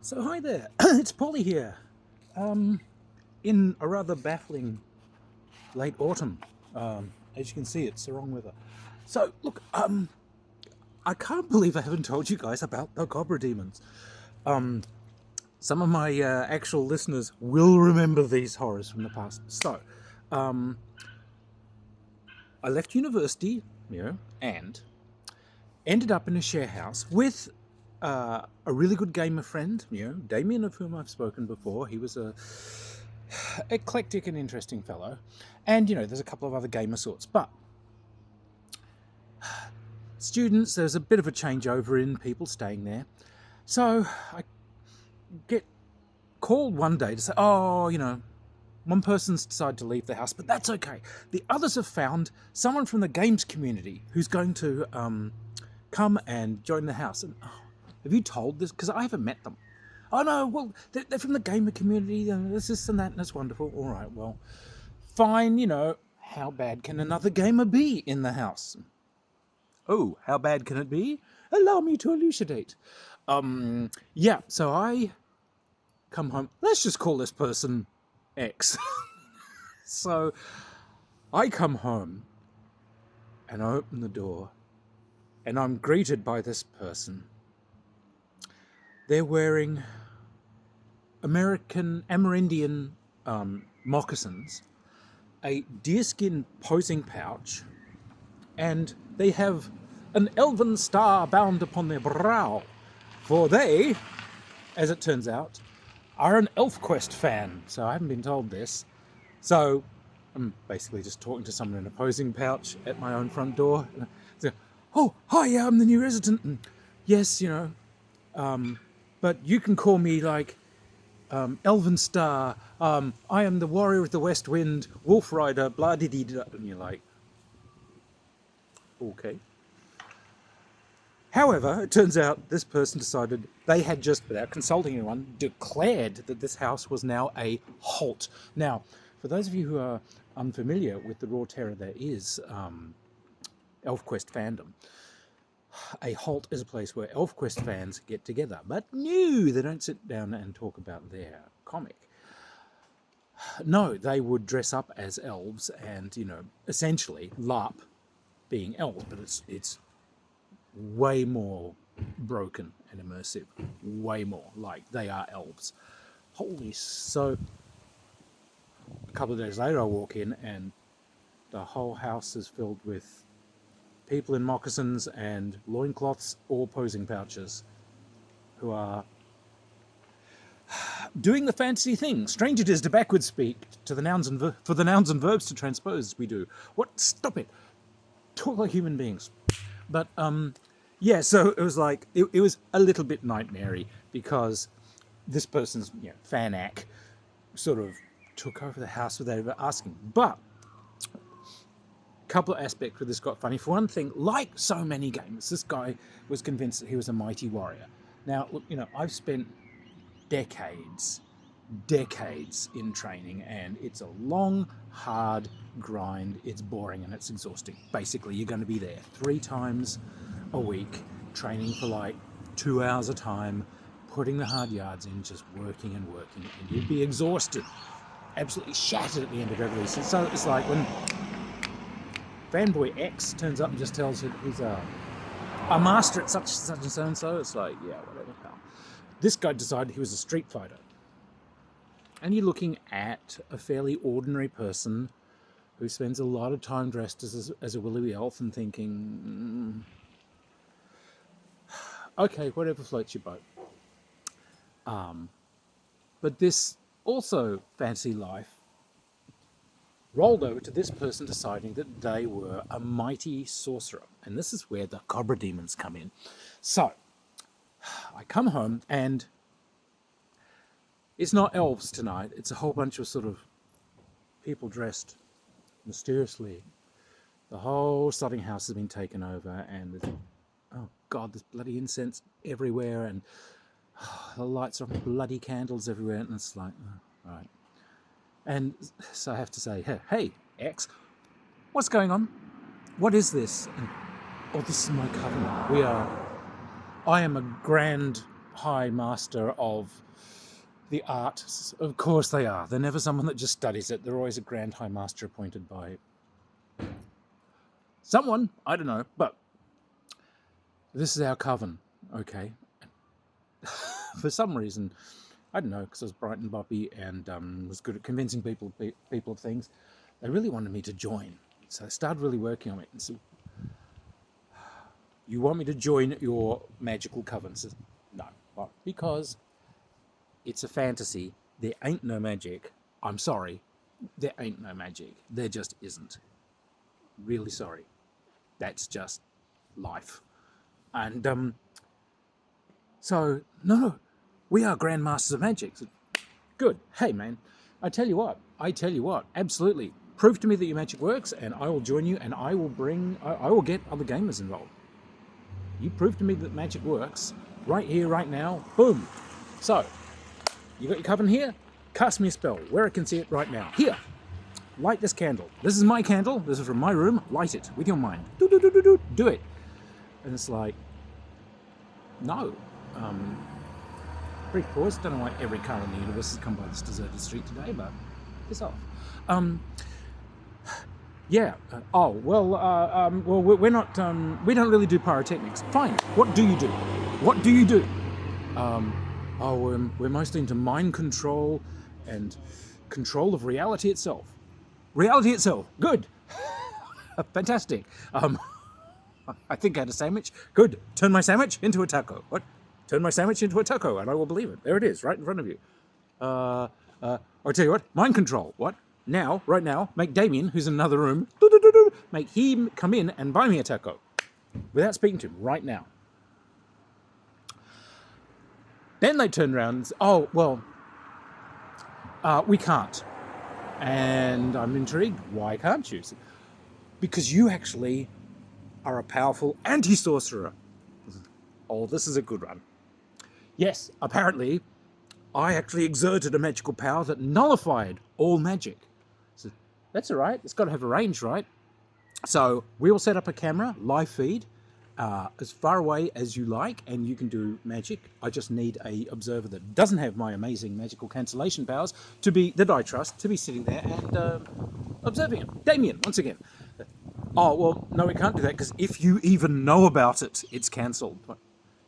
So hi there, it's Polly here, in a rather baffling late autumn. As you can see, it's the wrong weather. So look, I can't believe I haven't told you guys about the cobra demons. Some of my actual listeners will remember these horrors from the past. So, I left university, and ended up in a share house with a really good gamer friend, Damien, of whom I've spoken before. He was a eclectic and interesting fellow, and there's a couple of other gamer sorts, but students, there's a bit of a changeover in people staying there. So I get called one day to say, one person's decided to leave the house, but that's okay. The others have found someone from the games community who's going to come and join the house. And have you told this? Because I haven't met them. Oh no, well, they're from the gamer community, this and that, and it's wonderful. All right, well, fine, how bad can another gamer be in the house? Oh, how bad can it be? Allow me to elucidate. So I come home. Let's just call this person X. So I come home and I open the door and I'm greeted by this person. They're wearing Amerindian moccasins, a deerskin posing pouch, and they have an elven star bound upon their brow, for they, as it turns out, are an ElfQuest fan. So I haven't been told this. So I'm basically just talking to someone in a posing pouch at my own front door. So, oh, hi, yeah, I'm the new resident. And yes, but you can call me like Elven Star. I am the warrior of the West Wind, Wolf Rider, blah dee dee. And you're like, okay. However, it turns out this person decided they had just, without consulting anyone, declared that this house was now a halt. Now, for those of you who are unfamiliar with the raw terror that is ElfQuest fandom, a halt is a place where ElfQuest fans get together. But no, they don't sit down and talk about their comic. No, they would dress up as elves and, essentially LARP being elves, but it's way more broken and immersive. Way more. Like, they are elves. Holy, so a couple of days later I walk in and the whole house is filled with people in moccasins and loincloths or posing pouches who are doing the fancy thing. Strange it is to backwards speak to the nouns and for the nouns and verbs to transpose. We do. What? Stop it. Talk like human beings. But so it was like it was a little bit nightmare-y because this person's fanac sort of took over the house without ever asking. But couple of aspects where this got funny. For one thing, like so many games, this guy was convinced that he was a mighty warrior. Now, look, I've spent decades in training, and it's a long, hard grind. It's boring and it's exhausting. Basically, you're going to be there 3 times a week, training for like 2 hours a time, putting the hard yards in, just working and working, and you'd be exhausted, absolutely shattered at the end of every season. So it's like when fanboy X turns up and just tells you he's a master at such and so and so. It's like, yeah, whatever, pal. This guy decided he was a street fighter. And you're looking at a fairly ordinary person who spends a lot of time dressed as a willowy elf and thinking, okay, whatever floats your boat. But this also fancy life rolled over to this person deciding that they were a mighty sorcerer. And this is where the cobra demons come in. So, I come home and it's not elves tonight. It's a whole bunch of sort of people dressed mysteriously. The whole sodding house has been taken over and there's, oh God, there's bloody incense everywhere and the lights are on, bloody candles everywhere. And it's like, all right. And so I have to say, hey, X, what's going on? What is this? And, this is my covenant. I am a grand high master of the art. Of course they are. They're never someone that just studies it. They're always a grand high master appointed by someone. I don't know. But this is our coven, okay? For some reason, I don't know, because I was bright and boppy and was good at convincing people of things. They really wanted me to join. So I started really working on it. And so, you want me to join your magical coven? Says, no. Why? Because it's a fantasy. There ain't no magic. I'm sorry. There ain't no magic. There just isn't. Really sorry. That's just life. And so, no, we are Grandmasters of Magic. So, good. Hey, man, I tell you what, absolutely. Prove to me that your magic works, and I will join you, and I will get other gamers involved. You prove to me that magic works, right here, right now, boom. So, you got your coven here? Cast me a spell, where I can see it right now. Here, light this candle. This is my candle, this is from my room, light it with your mind. Do it. And it's like, no. Brief pause. Don't know why every car in the universe has come by this deserted street today, but piss off. Yeah. Well, we're not. We don't really do pyrotechnics. Fine. What do you do? What do you do? We're mostly into mind control and control of reality itself. Reality itself. Good. Fantastic. I think I had a sandwich. Good. Turn my sandwich into a taco. What? Turn my sandwich into a taco, and I will believe it. There it is, right in front of you. I'll tell you what. Mind control. What? Now, right now, make Damien, who's in another room, make him come in and buy me a taco. Without speaking to him, right now. Then they turn around and say, oh, well, we can't. And I'm intrigued. Why can't you? Because you actually are a powerful anti-sorcerer. Oh, this is a good one. Yes, apparently, I actually exerted a magical power that nullified all magic. So that's all right. It's got to have a range, right? So we will set up a camera, live feed, as far away as you like, and you can do magic. I just need a observer that doesn't have my amazing magical cancellation powers that I trust to be sitting there and observing it. Damien, once again. Oh, well, no, we can't do that, because if you even know about it, it's cancelled.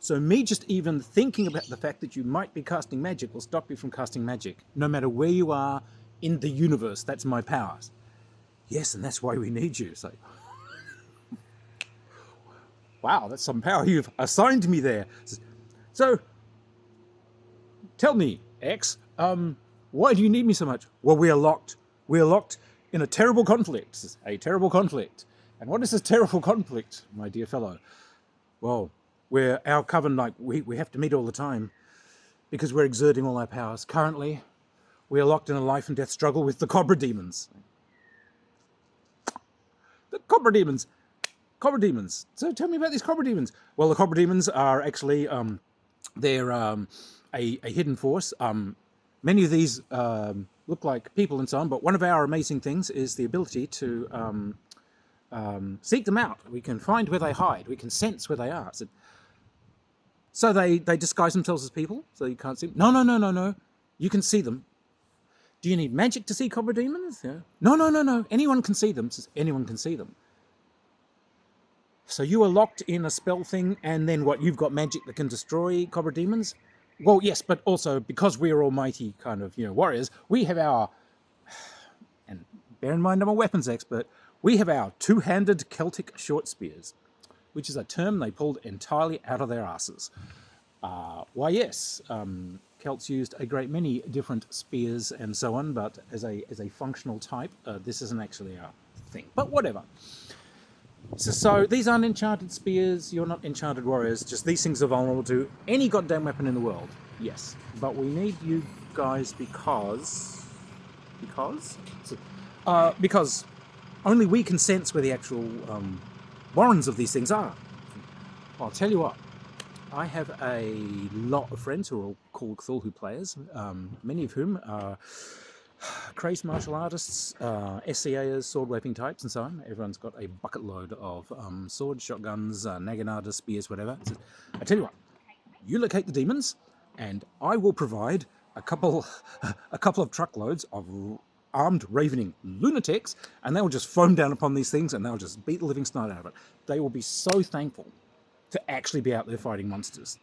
So me just even thinking about the fact that you might be casting magic will stop you from casting magic, no matter where you are in the universe. That's my powers. Yes, and that's why we need you. So, wow, that's some power you've assigned me there. So, tell me, X, why do you need me so much? Well, we are locked. We are locked in a terrible conflict. A terrible conflict. And what is this terrible conflict, my dear fellow? Well, our coven, like, we have to meet all the time because we're exerting all our powers. Currently, we are locked in a life and death struggle with the cobra demons. The cobra demons. Cobra demons. So tell me about these cobra demons. Well, the cobra demons are actually, they're a hidden force. Many of these look like people and so on, but one of our amazing things is the ability to seek them out. We can find where they hide. We can sense where they are. So they disguise themselves as people, so you can't see them. No. You can see them. Do you need magic to see cobra demons? Yeah. No. Anyone can see them. Anyone can see them. So you are locked in a spell thing, and then what? You've got magic that can destroy cobra demons? Well, yes, but also because we are almighty kind of, warriors, we have our, and bear in mind I'm a weapons expert, we have our two-handed Celtic short spears, which is a term they pulled entirely out of their asses. Why, yes, Celts used a great many different spears and so on, but as a functional type, this isn't actually our thing. But whatever. So these aren't enchanted spears, you're not enchanted warriors, just these things are vulnerable to any goddamn weapon in the world. Yes, but we need you guys because only we can sense where the actual warrens of these things are. I'll tell you what, I have a lot of friends who are all called Cthulhu players, many of whom are crazed martial artists, SCAers, sword-waving types, and so on. Everyone's got a bucket load of swords, shotguns, naginata, spears, whatever. I tell you what, you locate the demons, and I will provide a couple of truckloads of armed ravening lunatics, and they'll just foam down upon these things, and they'll just beat the living snot out of it. They will be so thankful to actually be out there fighting monsters.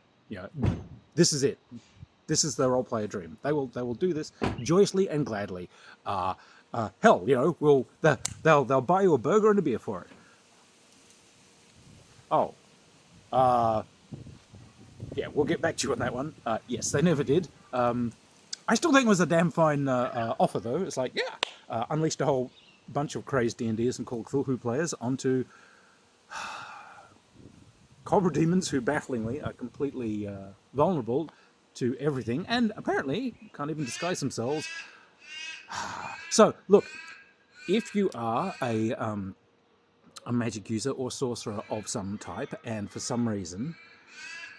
This is it. This is their role-player dream. They will do this joyously and gladly. Hell, they'll buy you a burger and a beer for it. Oh, yeah, we'll get back to you on that one. Yes, they never did. I still think it was a damn fine offer, though. It's like, yeah, unleashed a whole bunch of crazed D&Ders and Call of Cthulhu players onto cobra demons who, bafflingly, are completely vulnerable to everything, and apparently can't even disguise themselves. So, look, if you are a magic user or sorcerer of some type, and for some reason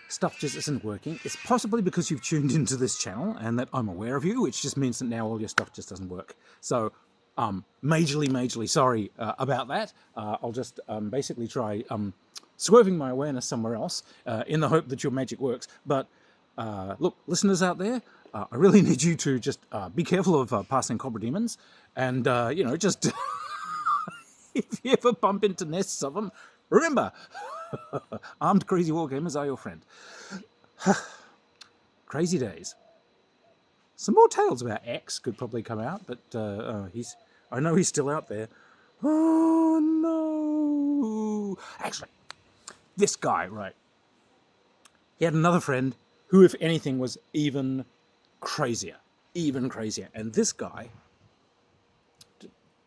stuff just isn't working, it's possibly because you've tuned into this channel and that I'm aware of you, which just means that now all your stuff just doesn't work. So, majorly sorry about that. I'll just basically try swerving my awareness somewhere else in the hope that your magic works. But look, listeners out there, I really need you to just be careful of passing cobra demons, and just if you ever bump into nests of them, remember, armed crazy wargamers are your friend. Crazy days. Some more tales about X could probably come out, but I know he's still out there. Oh no! Actually, this guy, right? He had another friend who, if anything, was even crazier. And this guy,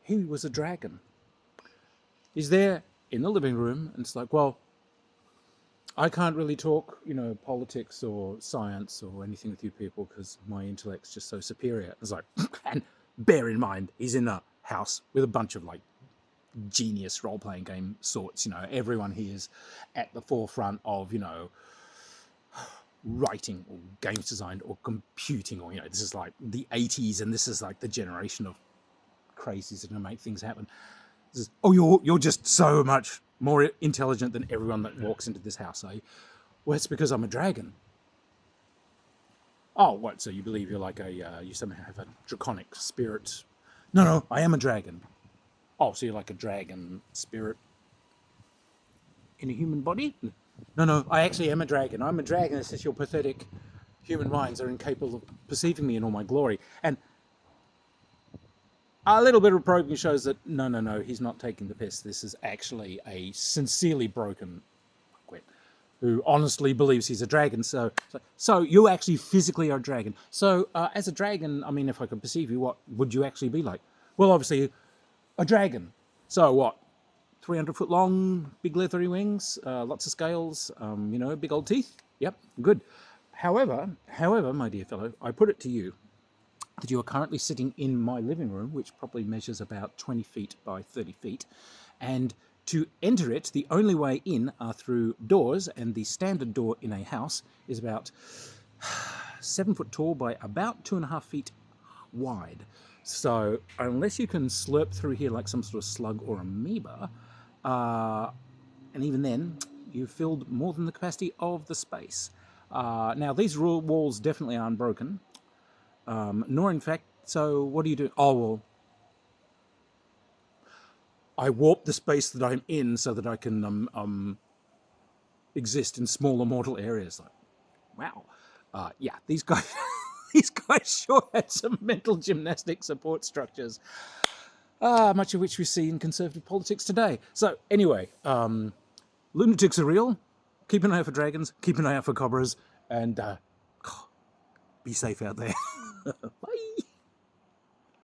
he was a dragon. He's there in the living room, and it's like, well, I can't really talk, politics or science or anything with you people because my intellect's just so superior. It's like, and bear in mind, he's in a house with a bunch of genius role-playing game sorts. Everyone here is at the forefront of, writing or games design or computing, or this is like the 80s, and this is like the generation of crazies that are going to make things happen. This is, oh, you're just so much more intelligent than everyone that walks into this house, are you? Well, it's because I'm a dragon. Oh, what? So you believe you're like you somehow have a draconic spirit? No, I am a dragon. Oh, so you're like a dragon spirit in a human body? No, I actually am a dragon. I'm a dragon. It's just your pathetic human minds are incapable of perceiving me in all my glory. And a little bit of probing shows that no, he's not taking the piss. This is actually a sincerely broken fuckwit who honestly believes he's a dragon. So you actually physically are a dragon. So as a dragon, I mean, if I could perceive you, what would you actually be like? Well, obviously, a dragon. So what? 300 foot long, big leathery wings, lots of scales, big old teeth. Yep, good. However, my dear fellow, I put it to you that you are currently sitting in my living room, which probably measures about 20 feet by 30 feet. And to enter it, the only way in are through doors, and the standard door in a house is about 7 foot tall by about 2.5 feet wide. So unless you can slurp through here like some sort of slug or amoeba, and even then, you've filled more than the capacity of the space. Now, these walls definitely aren't broken. Nor in fact, so what do you do? Oh, well, I warp the space that I'm in so that I can exist in smaller mortal areas. Like, wow. Yeah, these guys, these guys sure had some mental gymnastic support structures, much of which we see in conservative politics today. So anyway, lunatics are real. Keep an eye out for dragons, keep an eye out for cobras, and be safe out there. Bye.